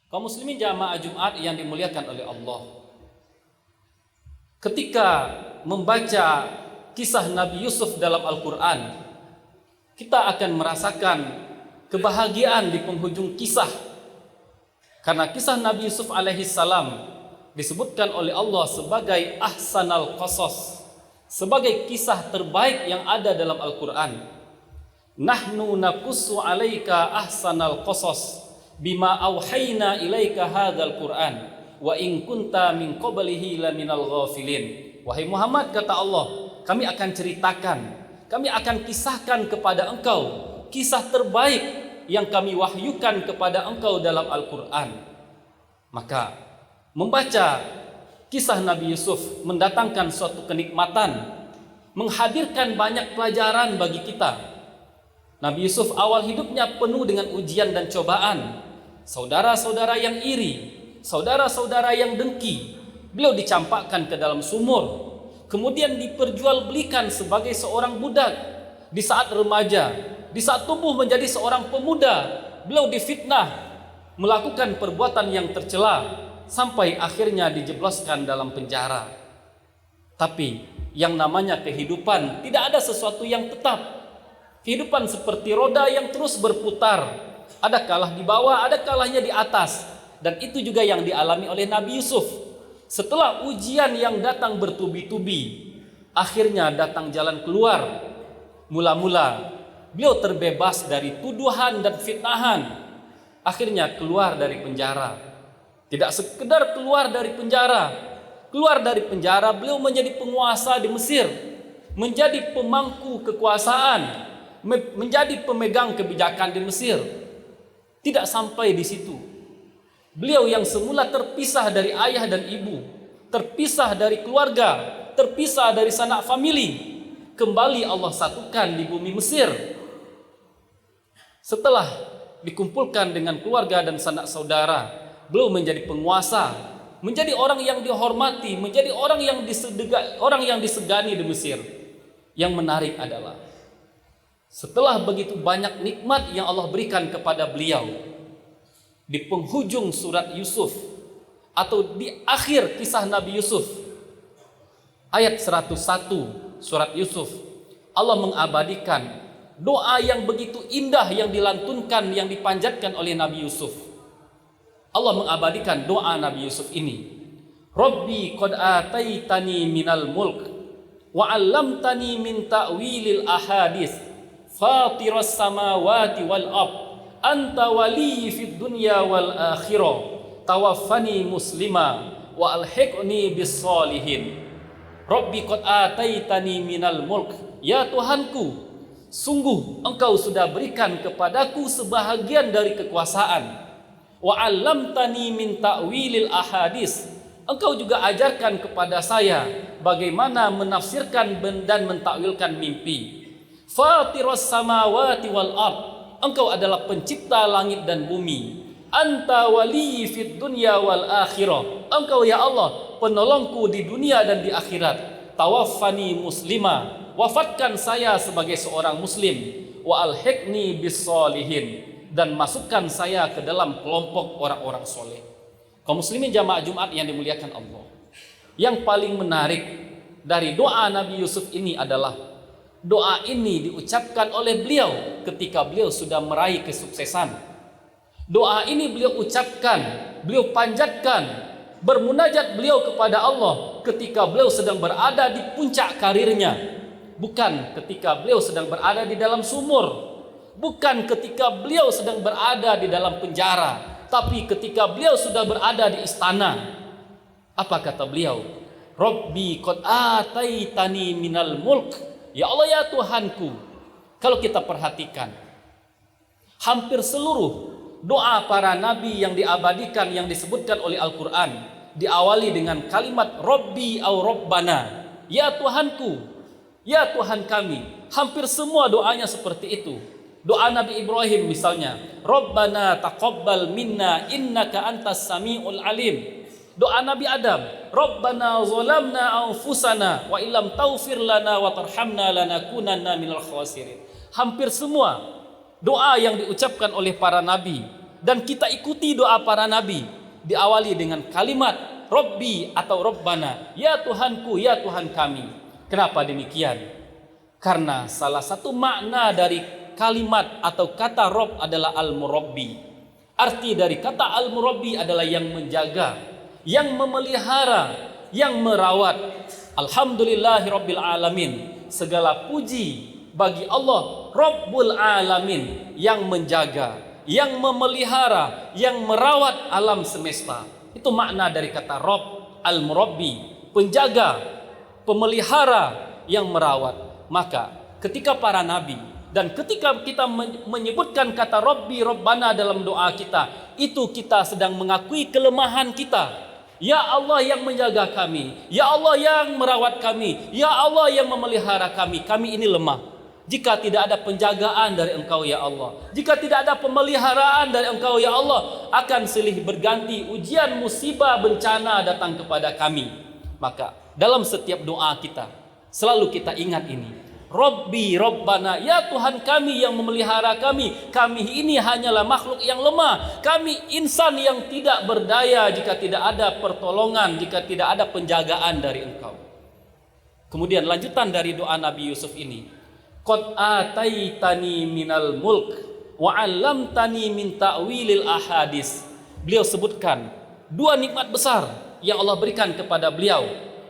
Kaum muslimin jamaah Jumat yang dimuliakan oleh Allah, ketika membaca kisah Nabi Yusuf dalam Al-Quran, kita akan merasakan kebahagiaan di penghujung kisah. Karena kisah Nabi Yusuf alaihissalam disebutkan oleh Allah sebagai ahsanal qasas, sebagai kisah terbaik yang ada dalam Al-Quran. Nahnu naqussu alaika ahsanal qasas bima auhayna ilaika hadzal Qur'an wa in kunta min qablihi laminal ghafilin. Wahai Muhammad, kata Allah, kami akan ceritakan, kami akan kisahkan kepada engkau kisah terbaik yang kami wahyukan kepada engkau dalam Al-Quran. Maka membaca kisah Nabi Yusuf mendatangkan suatu kenikmatan, menghadirkan banyak pelajaran bagi kita. Nabi Yusuf awal hidupnya penuh dengan ujian dan cobaan. Saudara-saudara yang iri, saudara-saudara yang dengki, beliau dicampakkan ke dalam sumur, kemudian diperjualbelikan sebagai seorang budak. Di saat remaja, di saat tumbuh menjadi seorang pemuda, beliau difitnah, melakukan perbuatan yang tercela, sampai akhirnya dijebloskan dalam penjara. Tapi yang namanya kehidupan tidak ada sesuatu yang tetap. Kehidupan seperti roda yang terus berputar, ada kalah di bawah, ada kalahnya di atas. Dan itu juga yang dialami oleh Nabi Yusuf. Setelah ujian yang datang bertubi-tubi, akhirnya datang jalan keluar. Mula-mula beliau terbebas dari tuduhan dan fitnahan. Akhirnya keluar dari penjara. Tidak sekedar keluar dari penjara, keluar dari penjara beliau menjadi penguasa di Mesir, menjadi pemangku kekuasaan, menjadi pemegang kebijakan di Mesir. Tidak sampai di situ, beliau yang semula terpisah dari ayah dan ibu, terpisah dari keluarga, terpisah dari sanak famili, kembali Allah satukan di bumi Mesir. Setelah dikumpulkan dengan keluarga dan sanak saudara, beliau menjadi penguasa, menjadi orang yang dihormati, menjadi orang yang disegani di Mesir. Yang menarik adalah setelah begitu banyak nikmat yang Allah berikan kepada beliau, di penghujung surat Yusuf atau di akhir kisah Nabi Yusuf, ayat 101 surat Yusuf, Allah mengabadikan doa yang begitu indah yang dilantunkan, yang dipanjatkan oleh Nabi Yusuf. Allah mengabadikan doa Nabi Yusuf ini. Rabbi qad ataitani minal mulk wa 'allamtani min ta'wilil ahadits fatiras samawati wal ard anta wali fid dunya wal akhirah tawaffani muslima wa alhiqni bis solihin. Rabbi qad ataitani minal mulk, ya Tuhanku, sungguh engkau sudah berikan kepadaku sebahagian dari kekuasaan. Wa 'allamtani min ta'wilil ahadits, engkau juga ajarkan kepada saya bagaimana menafsirkan dan mentakwilkan mimpi. Fatiras samawati wal ard, engkau adalah pencipta langit dan bumi. Anta wali fid dunya wal akhirah, engkau ya Allah penolongku di dunia dan di akhirat. Tawaffani muslima, wafatkan saya sebagai seorang muslim. Wa alhiqni bis solihin, dan masukkan saya ke dalam kelompok orang-orang soleh. Kaum muslimin jamaah Jumat yang dimuliakan Allah, yang paling menarik dari doa Nabi Yusuf ini adalah doa ini diucapkan oleh beliau ketika beliau sudah meraih kesuksesan. Doa ini beliau ucapkan, beliau panjatkan, bermunajat beliau kepada Allah ketika beliau sedang berada di puncak karirnya, bukan ketika beliau sedang berada di dalam sumur, bukan ketika beliau sedang berada di dalam penjara, tapi ketika beliau sudah berada di istana. Apa kata beliau? Rabbi qad ataitani minal mulk, ya Allah ya Tuhanku. Kalau kita perhatikan, hampir seluruh doa para nabi yang diabadikan, yang disebutkan oleh Al-Quran, diawali dengan kalimat Rabbi au Rabbana, ya Tuhanku, ya Tuhan kami. Hampir semua doanya seperti itu. Doa Nabi Ibrahim misalnya, Rabbana taqabbal minna innaka antas sami'ul alim. Doa Nabi Adam, Rabbana zalamna anfusana wa illam taghfir lana wa tarhamna lanakunanna minal khasirin. Hampir semua doa yang diucapkan oleh para nabi dan kita ikuti doa para nabi, diawali dengan kalimat Robbi atau Robbana, ya Tuhanku, ya Tuhan kami. Kenapa demikian? Karena salah satu makna dari kalimat atau kata Rob adalah Al-Murabbi. Arti dari kata Al-Murabbi adalah yang menjaga, yang memelihara, yang merawat. Alhamdulillahirabbil alamin. Segala puji bagi Allah Rabbul Alamin, yang menjaga, yang memelihara, yang merawat alam semesta. Itu makna dari kata Rabb, Al-Murabbi, penjaga, pemelihara, yang merawat. Maka ketika para nabi dan ketika kita menyebutkan kata Rabbi, Rabbana dalam doa kita, itu kita sedang mengakui kelemahan kita. Ya Allah yang menjaga kami, ya Allah yang merawat kami, ya Allah yang memelihara kami. Kami ini lemah. Jika tidak ada penjagaan dari Engkau ya Allah, jika tidak ada pemeliharaan dari Engkau ya Allah, akan silih berganti ujian, musibah, bencana datang kepada kami. Maka dalam setiap doa kita selalu kita ingat ini. Rabbi, Rabbana, ya Tuhan kami yang memelihara kami. Kami ini hanyalah makhluk yang lemah. Kami insan yang tidak berdaya jika tidak ada pertolongan, jika tidak ada penjagaan dari Engkau. Kemudian lanjutan dari doa Nabi Yusuf ini. Qad ataitani minal mulk wa 'allamtani min ta'wilil ahadis. Beliau sebutkan dua nikmat besar yang Allah berikan kepada beliau.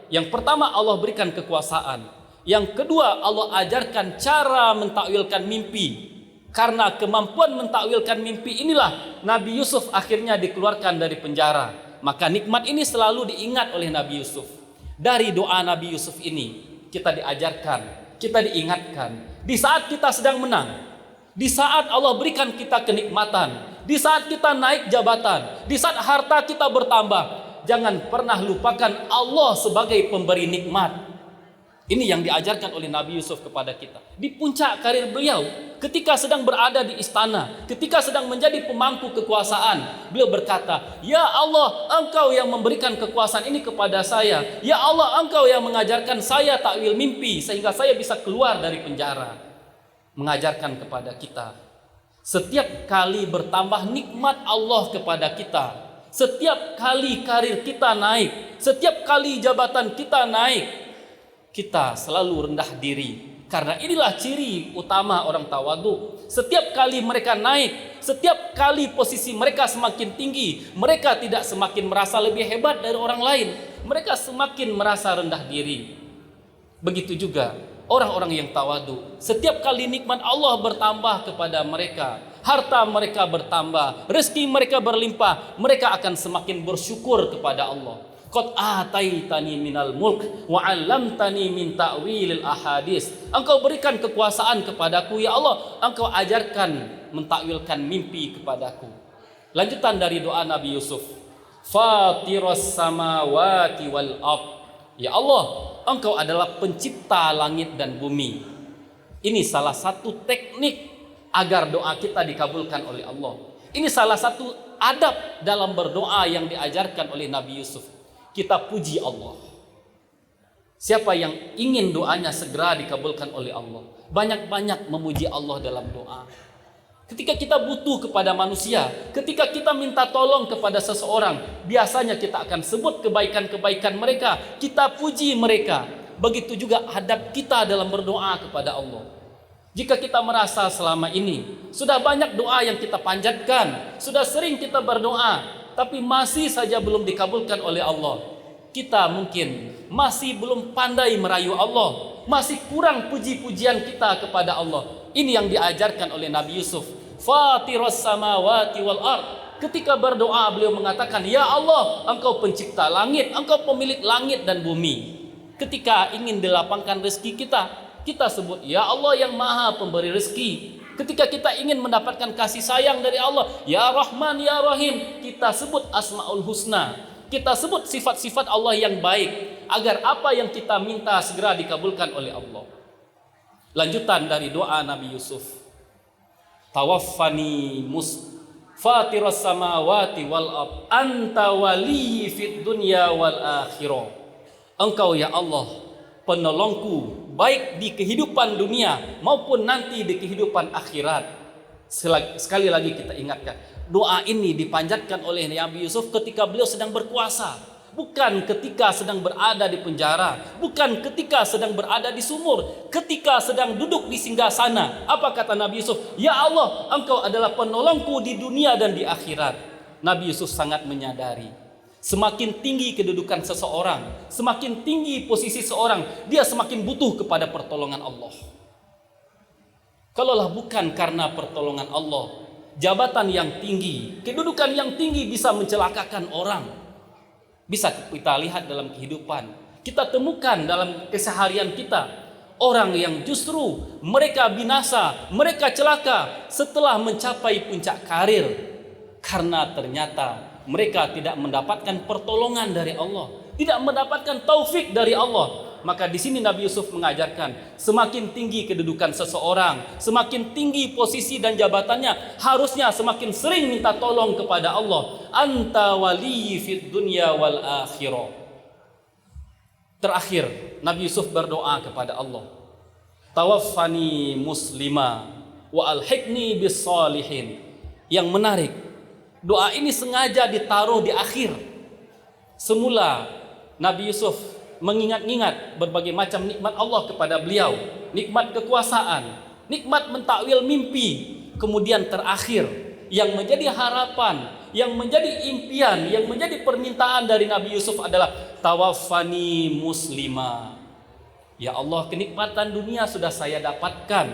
Yang pertama, Allah berikan kekuasaan. Yang kedua, Allah ajarkan cara mentakwilkan mimpi. Karena kemampuan mentakwilkan mimpi inilah Nabi Yusuf akhirnya dikeluarkan dari penjara. Maka nikmat ini selalu diingat oleh Nabi Yusuf. Dari doa Nabi Yusuf ini kita diajarkan, kita diingatkan. Di saat kita sedang menang, di saat Allah berikan kita kenikmatan, di saat kita naik jabatan, di saat harta kita bertambah, jangan pernah lupakan Allah sebagai pemberi nikmat. Ini yang diajarkan oleh Nabi Yusuf kepada kita. Di puncak karir beliau, ketika sedang berada di istana, ketika sedang menjadi pemangku kekuasaan, beliau berkata, ya Allah, Engkau yang memberikan kekuasaan ini kepada saya. Ya Allah, Engkau yang mengajarkan saya takwil mimpi sehingga saya bisa keluar dari penjara. Mengajarkan kepada kita, setiap kali bertambah nikmat Allah kepada kita, setiap kali karir kita naik, setiap kali jabatan kita naik, kita selalu rendah diri. Karena inilah ciri utama orang tawadu. Setiap kali mereka naik, setiap kali posisi mereka semakin tinggi, mereka tidak semakin merasa lebih hebat dari orang lain. Mereka semakin merasa rendah diri. Begitu juga orang-orang yang tawadu. Setiap kali nikmat Allah bertambah kepada mereka, harta mereka bertambah, rezeki mereka berlimpah, mereka akan semakin bersyukur kepada Allah. Qad ataitani minal mulk wa 'allamtani min ta'wilil ahadis. Engkau berikan kekuasaan kepadaku ya Allah, Engkau ajarkan mentakwilkan mimpi kepadaku. Lanjutan dari doa Nabi Yusuf. Fatiras samawati wal ard. Ya Allah, Engkau adalah pencipta langit dan bumi. Ini salah satu teknik agar doa kita dikabulkan oleh Allah. Ini salah satu adab dalam berdoa yang diajarkan oleh Nabi Yusuf. Kita puji Allah. Siapa yang ingin doanya segera dikabulkan oleh Allah, banyak-banyak memuji Allah dalam doa. Ketika kita butuh kepada manusia, ketika kita minta tolong kepada seseorang, biasanya kita akan sebut kebaikan-kebaikan mereka, kita puji mereka. Begitu juga adab kita dalam berdoa kepada Allah. Jika kita merasa selama ini sudah banyak doa yang kita panjatkan, sudah sering kita berdoa, tapi masih saja belum dikabulkan oleh Allah, kita mungkin masih belum pandai merayu Allah, masih kurang puji-pujian kita kepada Allah. Ini yang diajarkan oleh Nabi Yusuf. Fatiras samawati wal ard. Ketika berdoa beliau mengatakan, ya Allah, Engkau pencipta langit, Engkau pemilik langit dan bumi. Ketika ingin dilapangkan rezeki kita, kita sebut ya Allah yang maha pemberi rezeki. Ketika kita ingin mendapatkan kasih sayang dari Allah, ya Rahman, ya Rahim, kita sebut Asmaul Husna. Kita sebut sifat-sifat Allah yang baik, agar apa yang kita minta segera dikabulkan oleh Allah. Lanjutan dari doa Nabi Yusuf. Tawaffani fatiras samawati wal ard, anta waliyyi fid dunya wal akhirah. Engkau ya Allah, penolongku baik di kehidupan dunia maupun nanti di kehidupan akhirat. Sekali lagi kita ingatkan, doa ini dipanjatkan oleh Nabi Yusuf ketika beliau sedang berkuasa, bukan ketika sedang berada di penjara, bukan ketika sedang berada di sumur, ketika sedang duduk di singgasana. Apa kata Nabi Yusuf? Ya Allah, Engkau adalah penolongku di dunia dan di akhirat. Nabi Yusuf sangat menyadari, semakin tinggi kedudukan seseorang, semakin tinggi posisi seorang, dia semakin butuh kepada pertolongan Allah. Kalaulah bukan karena pertolongan Allah, jabatan yang tinggi, kedudukan yang tinggi bisa mencelakakan orang. Bisa kita lihat dalam kehidupan, kita temukan dalam keseharian kita, orang yang justru mereka binasa, mereka celaka setelah mencapai puncak karir, karena ternyata mereka tidak mendapatkan pertolongan dari Allah, tidak mendapatkan taufik dari Allah. Maka di sini Nabi Yusuf mengajarkan, semakin tinggi kedudukan seseorang, semakin tinggi posisi dan jabatannya, harusnya semakin sering minta tolong kepada Allah. Anta waliyyi fid dunya wal akhirah. Terakhir, Nabi Yusuf berdoa kepada Allah, tawaffani muslima wa alhiqni bis salihin. Yang menarik, doa ini sengaja ditaruh di akhir. Semula Nabi Yusuf mengingat-ingat berbagai macam nikmat Allah kepada beliau, nikmat kekuasaan, nikmat mentakwil mimpi. Kemudian terakhir, yang menjadi harapan, yang menjadi impian, yang menjadi permintaan dari Nabi Yusuf adalah tawaffani muslima. Ya Allah, kenikmatan dunia sudah saya dapatkan,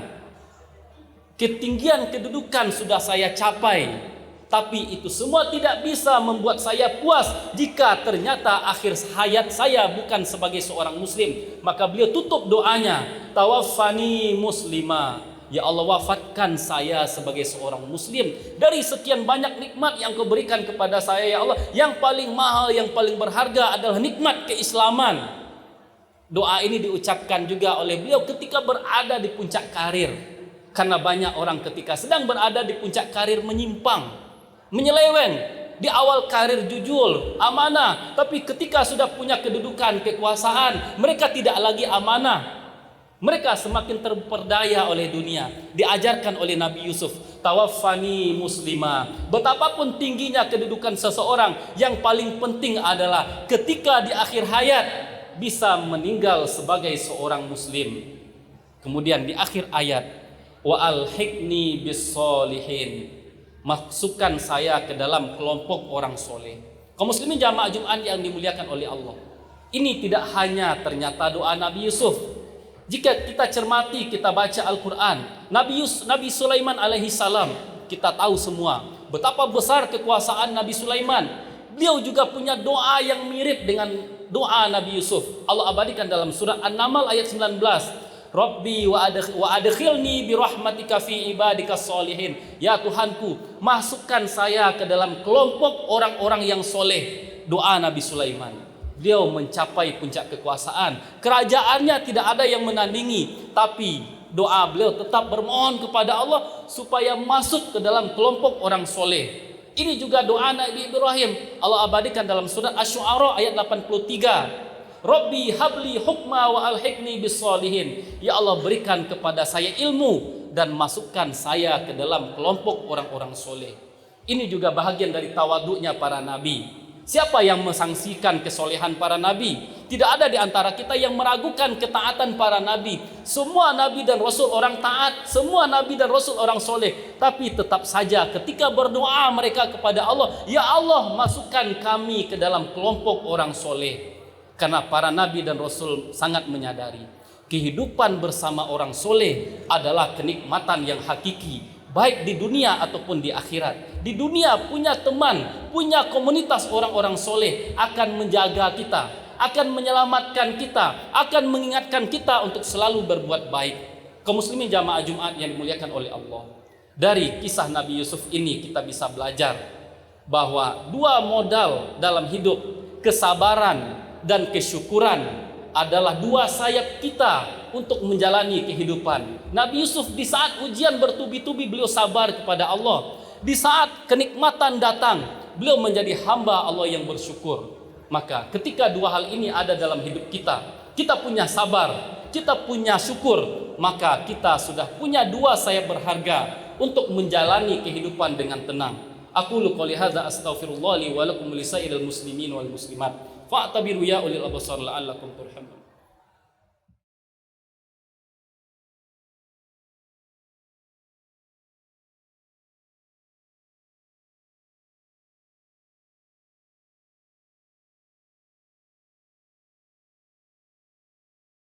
ketinggian kedudukan sudah saya capai, tapi itu semua tidak bisa membuat saya puas jika ternyata akhir hayat saya bukan sebagai seorang muslim. Maka beliau tutup doanya, tawaffani muslima. Ya Allah, wafatkan saya sebagai seorang muslim. Dari sekian banyak nikmat yang Kau berikan kepada saya, ya Allah, yang paling mahal, yang paling berharga adalah nikmat keislaman. Doa ini diucapkan juga oleh beliau ketika berada di puncak karir. Karena banyak orang ketika sedang berada di puncak karir menyimpang, menyeleweng. Di awal karir jujur, amanah, tapi ketika sudah punya kedudukan, kekuasaan, mereka tidak lagi amanah. Mereka semakin terperdaya oleh dunia. Diajarkan oleh Nabi Yusuf, tawaffani muslima. Betapapun tingginya kedudukan seseorang, yang paling penting adalah ketika di akhir hayat bisa meninggal sebagai seorang muslim. Kemudian di akhir ayat, wa alhiqni bis solihin. Masukkan saya ke dalam kelompok orang soleh. Kaum muslimin jamaah Jumat yang dimuliakan oleh Allah, ini tidak hanya ternyata doa Nabi Yusuf. Jika kita cermati, kita baca Al-Quran, Nabi Sulaiman alaihi salam, kita tahu semua betapa besar kekuasaan Nabi Sulaiman. Beliau juga punya doa yang mirip dengan doa Nabi Yusuf. Allah abadikan dalam surat An-Naml ayat 19. Rabbi wa adkhilni bi rahmatika fi ibadikas solihin. Ya Tuhanku, masukkan saya ke dalam kelompok orang-orang yang soleh. Doa Nabi Sulaiman. Beliau mencapai puncak kekuasaan, kerajaannya tidak ada yang menandingi, tapi doa beliau tetap bermohon kepada Allah supaya masuk ke dalam kelompok orang soleh. Ini juga doa Nabi Ibrahim. Allah abadikan dalam surat Asy-Syu'ara ayat 83. Rabbi habli hukma wa alhiqni bis solihin. Ya Allah, berikan kepada saya ilmu dan masukkan saya ke dalam kelompok orang-orang soleh. Ini juga bahagian dari tawaduknya para nabi. Siapa yang mensangsikan kesolehan para nabi? Tidak ada di antara kita yang meragukan ketaatan para nabi. Semua nabi dan rasul orang taat, semua nabi dan rasul orang soleh. Tapi tetap saja ketika berdoa mereka kepada Allah, ya Allah, masukkan kami ke dalam kelompok orang soleh. Karena para nabi dan rasul sangat menyadari kehidupan bersama orang soleh adalah kenikmatan yang hakiki, baik di dunia ataupun di akhirat. Di dunia punya teman, punya komunitas orang-orang soleh akan menjaga kita, akan menyelamatkan kita, akan mengingatkan kita untuk selalu berbuat baik. Kaum muslimin jamaah Jumat yang dimuliakan oleh Allah, dari kisah Nabi Yusuf ini kita bisa belajar bahwa dua modal dalam hidup, kesabaran dan kesyukuran, adalah dua sayap kita untuk menjalani kehidupan. Nabi Yusuf di saat ujian bertubi-tubi beliau sabar kepada Allah. Di saat kenikmatan datang, beliau menjadi hamba Allah yang bersyukur. Maka ketika dua hal ini ada dalam hidup kita, kita punya sabar, kita punya syukur, maka kita sudah punya dua sayap berharga untuk menjalani kehidupan dengan tenang. Aku qouli hadza astaghfirullah li wa lakum lisairil muslimin wal muslimat fa'tabiru ya ulil absar la'allakum turhamun.